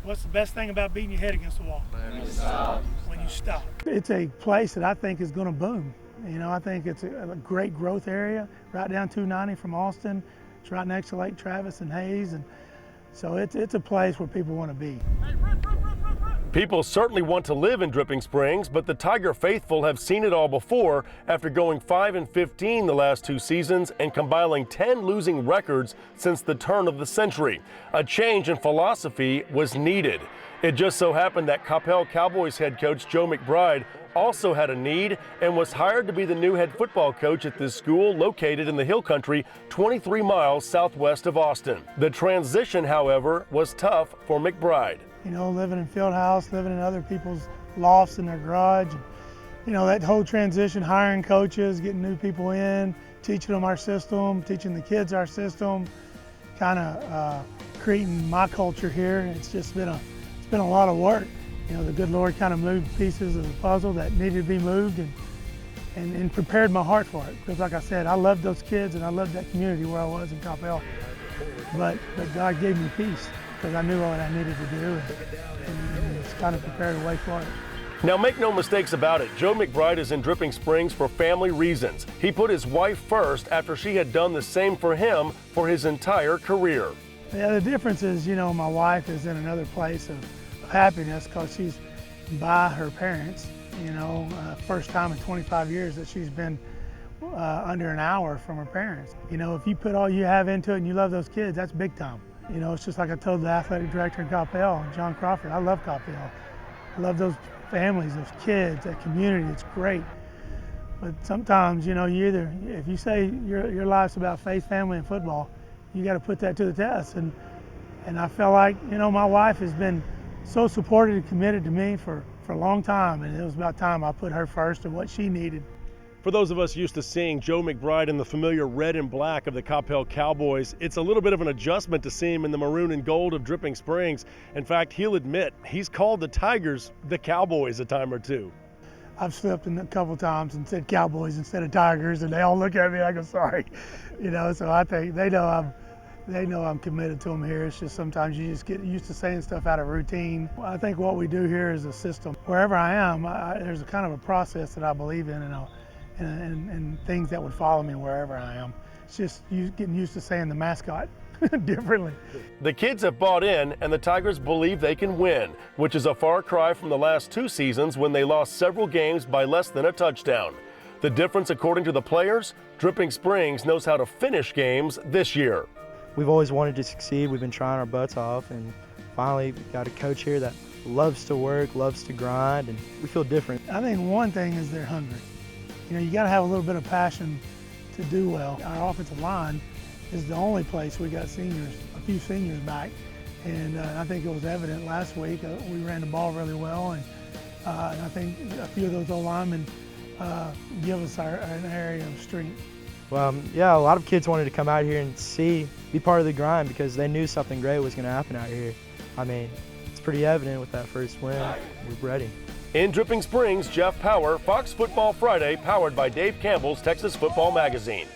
What's the best thing about beating your head against the wall? When you stop. It's a place that I think is going to boom. You know, I think it's a great growth area right down 290 from Austin. It's right next to Lake Travis and Hayes, and so it's a place where people want to be. People certainly want to live in Dripping Springs, but the Tiger faithful have seen it all before after going 5-15 the last 2 seasons and compiling 10 losing records since the turn of the century. A change in philosophy was needed. It just so happened that Coppell Cowboys head coach Joe McBride also had a need and was hired to be the new head football coach at this school located in the Hill Country 23 miles southwest of Austin. The transition, however, was tough for McBride. You know, living in field house, living in other people's lofts in their garage. You know, that whole transition, hiring coaches, getting new people in, teaching them our system, teaching the kids our system, kind of creating my culture here. It's been a lot of work. You know, the good Lord kind of moved pieces of the puzzle that needed to be moved and prepared my heart for it. Because like I said, I loved those kids and I loved that community where I was in Coppell. But God gave me peace, because I knew what I needed to do, and it's kind of prepared a way for it. Now make no mistakes about it, Joe McBride is in Dripping Springs for family reasons. He put his wife first after she had done the same for him for his entire career. Yeah, the difference is, you know, my wife is in another place of happiness because she's by her parents. You know, first time in 25 years that she's been under an hour from her parents. You know, if you put all you have into it and you love those kids, that's big time. You know, it's just like I told the athletic director in Coppell, John Crawford, I love Coppell. I love those families, those kids, that community, it's great. But sometimes, you know, if you say your life's about faith, family, and football, you got to put that to the test. And I felt like, you know, my wife has been so supportive and committed to me for a long time, and it was about time I put her first and what she needed. For those of us used to seeing Joe McBride in the familiar red and black of the Coppell Cowboys, it's a little bit of an adjustment to see him in the maroon and gold of Dripping Springs. In fact, he'll admit he's called the Tigers the Cowboys a time or two. I've slipped in a couple times and said Cowboys instead of Tigers, and they all look at me like I'm sorry. You know, so I think they know I'm committed to them here. It's just sometimes you just get used to saying stuff out of routine. I think what we do here is a system. Wherever I am, there's a kind of a process that I believe in, and things that would follow me wherever I am. It's just getting used to saying the mascot differently. The kids have bought in, and the Tigers believe they can win, which is a far cry from the last 2 seasons when they lost several games by less than a touchdown. The difference, according to the players, Dripping Springs knows how to finish games this year. We've always wanted to succeed. We've been trying our butts off, and finally we got a coach here that loves to work, loves to grind, and we feel different. I think one thing is they're hungry. You know, you got to have a little bit of passion to do well. Our offensive line is the only place we got seniors, a few seniors back, and I think it was evident last week. We ran the ball really well, and I think a few of those O-linemen give us an area of strength. Well, yeah, a lot of kids wanted to come out here and be part of the grind because they knew something great was going to happen out here. I mean, it's pretty evident with that first win. We're ready. In Dripping Springs, Jeff Power, Fox Football Friday, powered by Dave Campbell's Texas Football Magazine.